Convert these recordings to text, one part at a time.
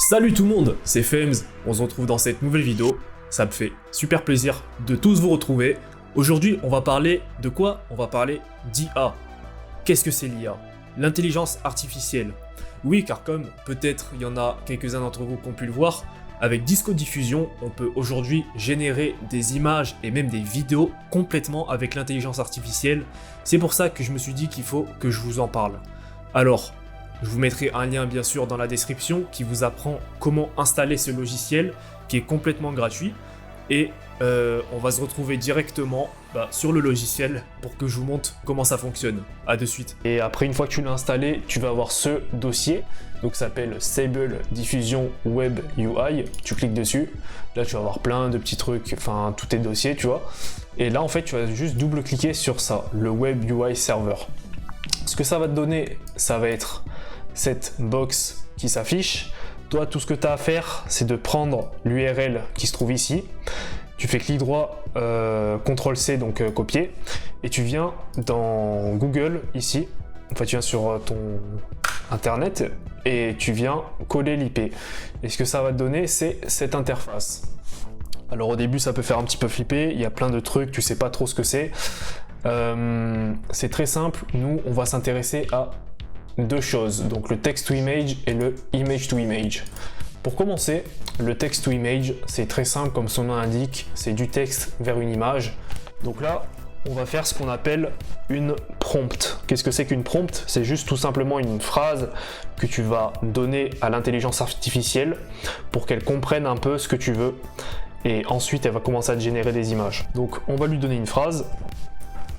Salut tout le monde, c'est Fems, on se retrouve dans cette nouvelle vidéo, ça me fait super plaisir de tous vous retrouver. Aujourd'hui on va parler de quoi? On va parler d'IA. Qu'est-ce que c'est l'IA? L'intelligence artificielle. Oui, car comme peut-être il y en a quelques-uns d'entre vous qui ont pu le voir, avec Disco Diffusion, on peut aujourd'hui générer des images et même des vidéos complètement avec l'intelligence artificielle. C'est pour ça que je me suis dit qu'il faut que je vous en parle. Alors, je vous mettrai un lien bien sûr dans la description qui vous apprend comment installer ce logiciel qui est complètement gratuit. Et on va se retrouver directement sur le logiciel pour que je vous montre comment ça fonctionne. A de suite. Et après, une fois que tu l'as installé, tu vas avoir ce dossier. Donc ça s'appelle Stable Diffusion Web UI. Tu cliques dessus. Là, tu vas avoir plein de petits trucs, enfin tous tes dossiers, tu vois. Et là, en fait, tu vas juste double-cliquer sur ça, le Web UI Server. Ce que ça va te donner, ça va être cette box qui s'affiche. Toi, tout ce que tu as à faire, c'est de prendre l'URL qui se trouve ici. Tu fais clic droit, CTRL-C, donc copier. Et tu viens dans Google, ici. Enfin, tu viens sur ton Internet et tu viens coller l'IP. Et ce que ça va te donner, c'est cette interface. Alors au début, ça peut faire un petit peu flipper. Il y a plein de trucs, tu sais pas trop ce que c'est. C'est très simple. Nous, on va s'intéresser à deux choses, donc le text to image et le image to image. Pour commencer, le text to image, c'est très simple comme son nom l'indique, c'est du texte vers une image. Donc là, on va faire ce qu'on appelle une prompt. Qu'est-ce que c'est qu'une prompt? C'est juste tout simplement une phrase que tu vas donner à l'intelligence artificielle pour qu'elle comprenne un peu ce que tu veux. Et ensuite, elle va commencer à te générer des images. Donc, on va lui donner une phrase.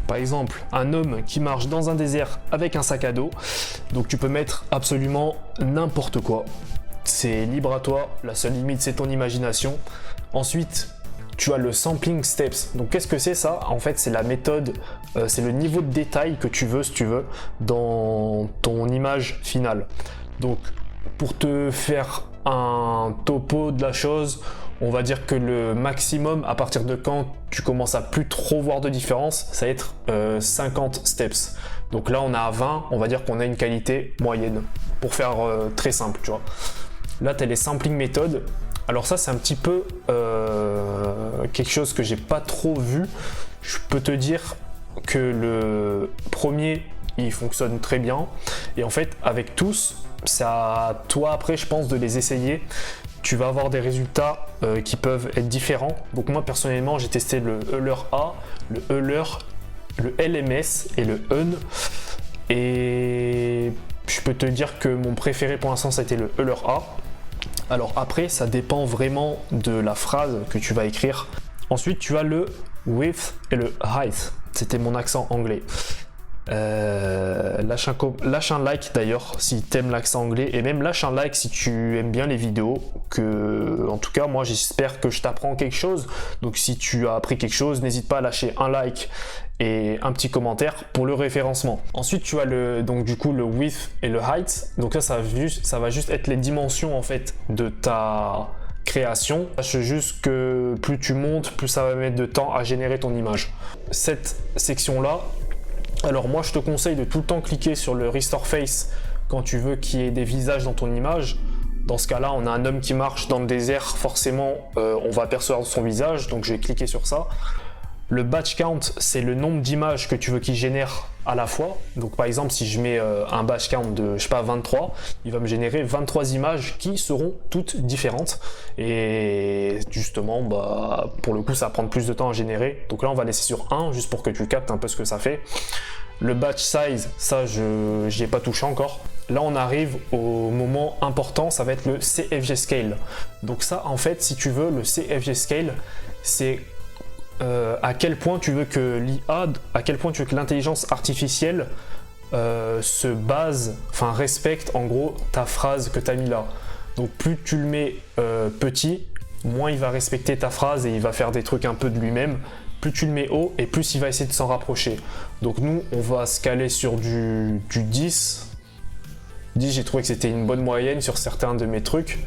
Par exemple, un homme qui marche dans un désert avec un sac à dos. Donc tu peux mettre absolument n'importe quoi. C'est libre à toi, la seule limite c'est ton imagination. Ensuite, tu as le sampling steps. Donc qu'est-ce que c'est ça? En fait, c'est la méthode, c'est le niveau de détail que tu veux, si tu veux, dans ton image finale. Donc pour te faire un topo de la chose, on va dire que le maximum, à partir de quand tu commences à plus trop voir de différence, ça va être 50 steps. Donc là, on a 20, on va dire qu'on a une qualité moyenne, pour faire très simple, tu vois. Là, tu as les sampling méthodes. Alors ça, c'est un petit peu quelque chose que j'ai pas trop vu. Je peux te dire que le premier, il fonctionne très bien. Et en fait, avec tous, c'est à toi après, je pense, de les essayer. Tu vas avoir des résultats qui peuvent être différents. Donc moi personnellement, j'ai testé le Euler A, le Euler, le LMS et le UN. Et je peux te dire que mon préféré pour l'instant, ça a été le Euler A. Alors après, ça dépend vraiment de la phrase que tu vas écrire. Ensuite, tu as le width et le height. C'était mon accent anglais. Lâche un like d'ailleurs si tu aimes l'accent anglais, et même lâche un like si tu aimes bien les vidéos, en tout cas moi j'espère que je t'apprends quelque chose. Donc si tu as appris quelque chose, n'hésite pas à lâcher un like et un petit commentaire pour le référencement. Ensuite tu as le width et le height. Donc là ça va juste être les dimensions en fait de ta création. Sache juste que plus tu montes, plus ça va mettre de temps à générer ton image. Cette section là, alors moi je te conseille de tout le temps cliquer sur le Restore Face quand tu veux qu'il y ait des visages dans ton image. Dans ce cas là, on a un homme qui marche dans le désert, forcément on va apercevoir son visage, donc je vais cliquer sur ça. Le batch count, c'est le nombre d'images que tu veux qu'il génère à la fois. Donc par exemple, si je mets un batch count de, je sais pas, 23, il va me générer 23 images qui seront toutes différentes. Et justement, pour le coup, ça va prendre plus de temps à générer. Donc là, on va laisser sur 1, juste pour que tu captes un peu ce que ça fait. Le batch size, ça, je n'y ai pas touché encore. Là, on arrive au moment important, ça va être le CFG Scale. Donc ça, en fait, si tu veux, le CFG Scale, c'est à quel point tu veux que l'IA, à quel point tu veux que l'intelligence artificielle se base, enfin respecte en gros ta phrase que tu as mis là. Donc plus tu le mets petit, moins il va respecter ta phrase et il va faire des trucs un peu de lui-même. Plus tu le mets haut et plus il va essayer de s'en rapprocher. Donc nous, on va se caler sur du 10. 10, j'ai trouvé que c'était une bonne moyenne sur certains de mes trucs.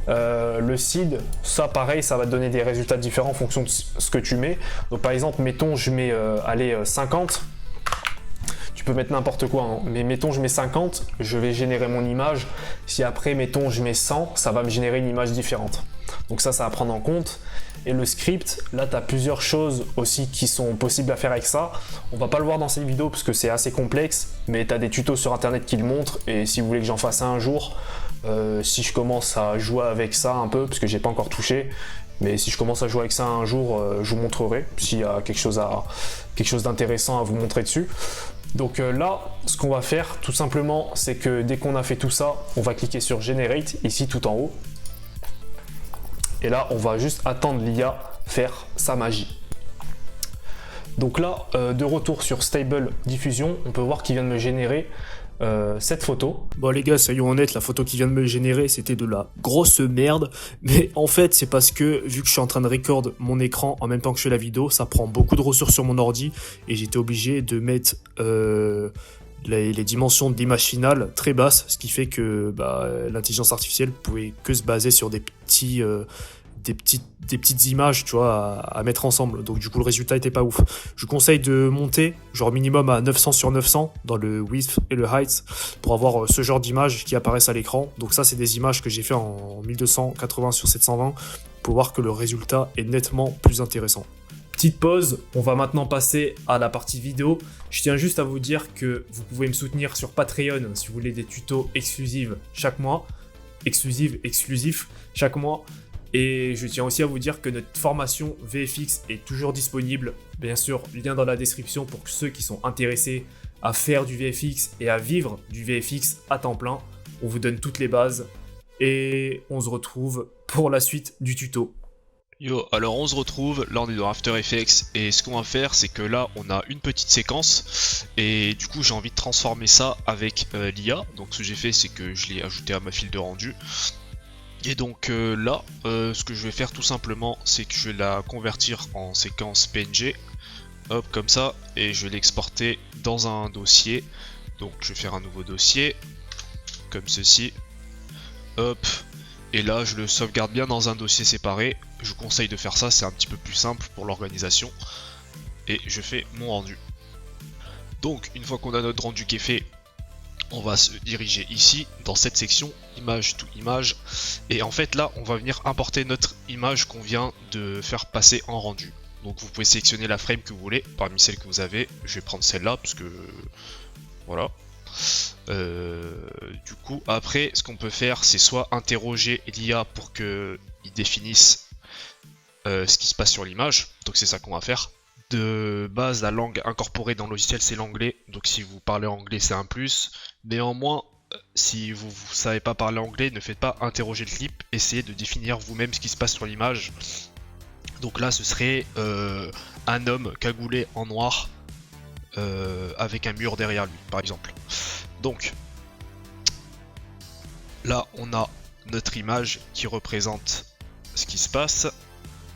Le seed, ça pareil, ça va te donner des résultats différents en fonction de ce que tu mets. Donc par exemple, mettons je mets 50, tu tu peux mettre n'importe quoi, hein. Mais mettons je mets 50, je vais générer mon image. Si après mettons je mets 100, ça va me générer une image différente. Donc ça à prendre en compte. Et le script, là tu as plusieurs choses aussi qui sont possibles à faire avec ça. On va pas le voir dans cette vidéo parce que c'est assez complexe, mais tu as des tutos sur internet qui le montrent. Et si vous voulez que j'en fasse un jour, si je commence à jouer avec ça un peu, parce que j'ai pas encore touché, mais si je commence à jouer avec ça un jour, je vous montrerai s'il y a quelque chose d'intéressant à vous montrer dessus. Donc là, ce qu'on va faire tout simplement, c'est que dès qu'on a fait tout ça, on va cliquer sur Generate, ici tout en haut. Et là, on va juste attendre l'IA faire sa magie. Donc là, de retour sur Stable Diffusion, on peut voir qu'il vient de me générer cette photo. Bon les gars, soyons honnêtes, la photo qui vient de me générer, c'était de la grosse merde. Mais en fait, c'est parce que, vu que je suis en train de record mon écran en même temps que je fais la vidéo, ça prend beaucoup de ressources sur mon ordi. Et j'étais obligé de mettre les dimensions de l'image finale très basses. Ce qui fait que l'intelligence artificielle pouvait que se baser sur des petites images, tu vois, à mettre ensemble. Donc du coup le résultat était pas ouf. Je conseille de monter genre minimum à 900 sur 900 dans le width et le height pour avoir ce genre d'images qui apparaissent à l'écran. Donc ça c'est des images que j'ai fait en 1280 sur 720 pour voir que le résultat est nettement plus intéressant. Petite pause, on va maintenant passer à la partie vidéo. Je tiens juste à vous dire que vous pouvez me soutenir sur Patreon si vous voulez des tutos exclusifs chaque mois. Exclusifs chaque mois. Et je tiens aussi à vous dire que notre formation VFX est toujours disponible. Bien sûr, lien dans la description pour ceux qui sont intéressés à faire du VFX et à vivre du VFX à temps plein. On vous donne toutes les bases et on se retrouve pour la suite du tuto. Yo, alors on se retrouve, là on est dans After Effects et ce qu'on va faire c'est que là on a une petite séquence et du coup j'ai envie de transformer ça avec l'IA. Donc ce que j'ai fait c'est que je l'ai ajouté à ma file de rendu. Et donc là, ce que je vais faire tout simplement, c'est que je vais la convertir en séquence PNG, hop comme ça, et je vais l'exporter dans un dossier. Donc je vais faire un nouveau dossier, comme ceci, hop, et là je le sauvegarde bien dans un dossier séparé. Je vous conseille de faire ça, c'est un petit peu plus simple pour l'organisation. Et je fais mon rendu. Donc une fois qu'on a notre rendu qui est fait, on va se diriger ici dans cette section image to image et en fait là on va venir importer notre image qu'on vient de faire passer en rendu. Donc vous pouvez sélectionner la frame que vous voulez parmi celles que vous avez. Je vais prendre celle-là parce que voilà. Du coup après ce qu'on peut faire c'est soit interroger l'IA pour qu'il définisse ce qui se passe sur l'image. Donc c'est ça qu'on va faire. De base, la langue incorporée dans le logiciel c'est l'anglais, donc si vous parlez anglais c'est un plus. Néanmoins, si vous ne savez pas parler anglais, ne faites pas interroger le clip, essayez de définir vous-même ce qui se passe sur l'image. Donc là ce serait un homme cagoulé en noir avec un mur derrière lui par exemple. Donc là on a notre image qui représente ce qui se passe.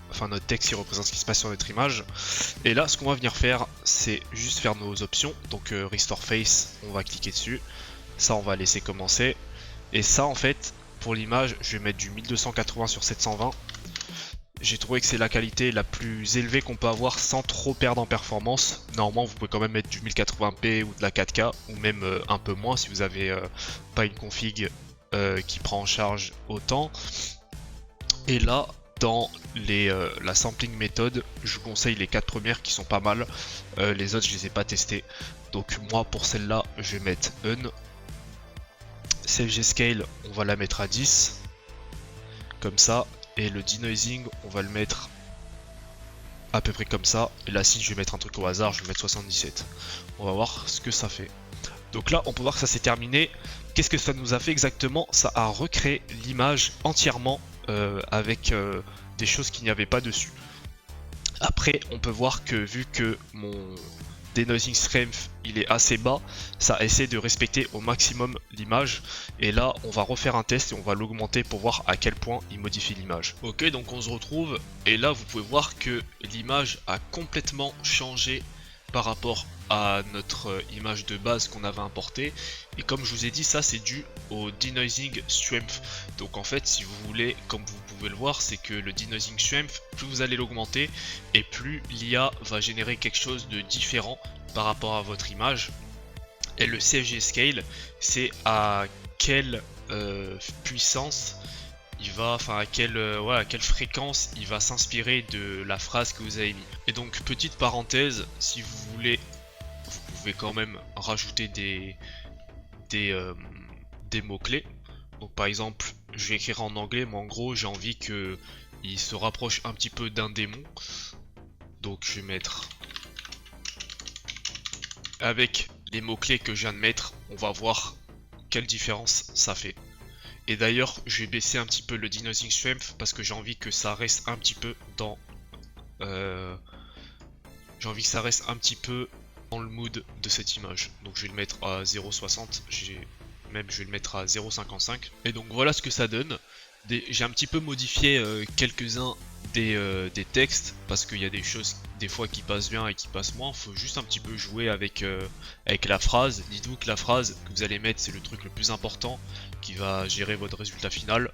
Enfin notre texte qui représente ce qui se passe sur notre image. Et là ce qu'on va venir faire c'est juste faire nos options. Donc Restore Face, on va cliquer dessus. Ça on va laisser commencer. Et ça en fait pour l'image je vais mettre du 1280 sur 720. J'ai trouvé que c'est la qualité la plus élevée qu'on peut avoir sans trop perdre en performance. Normalement vous pouvez quand même mettre du 1080p ou de la 4K ou même un peu moins si vous avez pas une config qui prend en charge autant. Et là dans la sampling méthode, je vous conseille les 4 premières qui sont pas mal. Les autres je les ai pas testées. Donc moi pour celle-là je vais mettre un. Save G-Scale on va la mettre à 10. Comme ça. Et le denoising on va le mettre à peu près comme ça. Et là si je vais mettre un truc au hasard je vais mettre 77. On va voir ce que ça fait. Donc là on peut voir que ça s'est terminé. Qu'est-ce que ça nous a fait exactement? Ça a recréé l'image entièrement avec des choses qu'il n'y avait pas dessus. Après on peut voir que vu que mon denoising strength il est assez bas, ça essaie de respecter au maximum l'image. Et là on va refaire un test et on va l'augmenter pour voir à quel point il modifie l'image. Ok, donc on se retrouve et là vous pouvez voir que l'image a complètement changé par rapport à notre image de base qu'on avait importée. Et comme je vous ai dit, ça c'est dû au denoising strength. Donc en fait si vous voulez, comme vous pouvez le voir, c'est que le denoising strength, plus vous allez l'augmenter et plus l'IA va générer quelque chose de différent par rapport à votre image. Et le CFG Scale, c'est à quelle puissance il va, enfin à quelle fréquence il va s'inspirer de la phrase que vous avez mis. Et donc petite parenthèse, si vous voulez, vous pouvez quand même rajouter des mots-clés. Donc par exemple, je vais écrire en anglais, mais en gros j'ai envie que il se rapproche un petit peu d'un démon. Donc je vais mettre avec les mots-clés que je viens de mettre, on va voir quelle différence ça fait. Et d'ailleurs, je vais baisser un petit peu le Denoising Strength parce que j'ai envie que ça reste un petit peu dans j'ai envie que ça reste un petit peu dans le mood de cette image. Donc je vais le mettre à 0,60, je vais le mettre à 0,55. Et donc voilà ce que ça donne. J'ai un petit peu modifié quelques-uns des textes parce qu'il y a des choses des fois qui passent bien et qui passent moins. Faut juste un petit peu jouer avec la phrase. Dites-vous que la phrase que vous allez mettre, c'est le truc le plus important qui va gérer votre résultat final.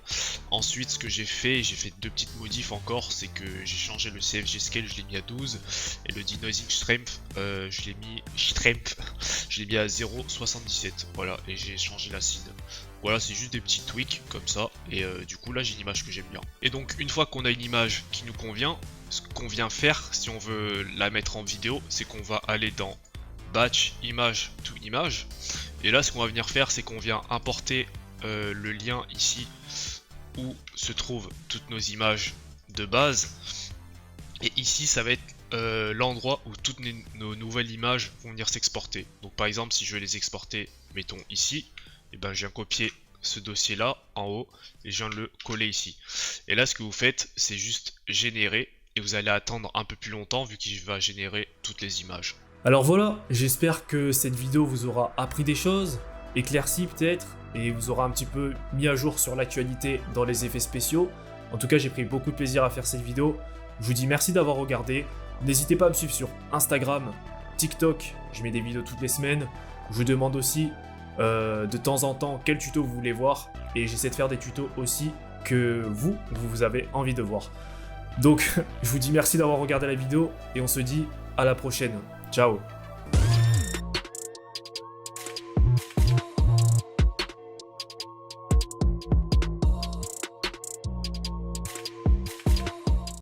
Ensuite, ce que j'ai fait deux petites modifs encore, c'est que j'ai changé le CFG Scale, je l'ai mis à 12 et le Denoising Strength, je l'ai mis à 0,77. Voilà, et j'ai changé l'acide. Voilà, c'est juste des petits tweaks comme ça, et du coup là j'ai une image que j'aime bien. Et donc une fois qu'on a une image qui nous convient, ce qu'on vient faire si on veut la mettre en vidéo, c'est qu'on va aller dans Batch, Image, to Image, et là ce qu'on va venir faire, c'est qu'on vient importer le lien ici où se trouvent toutes nos images de base, et ici ça va être l'endroit où toutes nos nouvelles images vont venir s'exporter. Donc par exemple si je veux les exporter, mettons ici, et ben je viens copier ce dossier là en haut et je viens le coller ici. Et là ce que vous faites, c'est juste générer et vous allez attendre un peu plus longtemps vu qu'il va générer toutes les images. Alors voilà, j'espère que cette vidéo vous aura appris des choses, éclairci peut-être, et vous aura un petit peu mis à jour sur l'actualité dans les effets spéciaux. En tout cas, j'ai pris beaucoup de plaisir à faire cette vidéo. Je vous dis merci d'avoir regardé. N'hésitez pas à me suivre sur Instagram, TikTok, je mets des vidéos toutes les semaines. Je vous demande aussi de temps en temps quel tuto vous voulez voir, et j'essaie de faire des tutos aussi que vous avez envie de voir. Donc je vous dis merci d'avoir regardé la vidéo et on se dit à la prochaine. Ciao.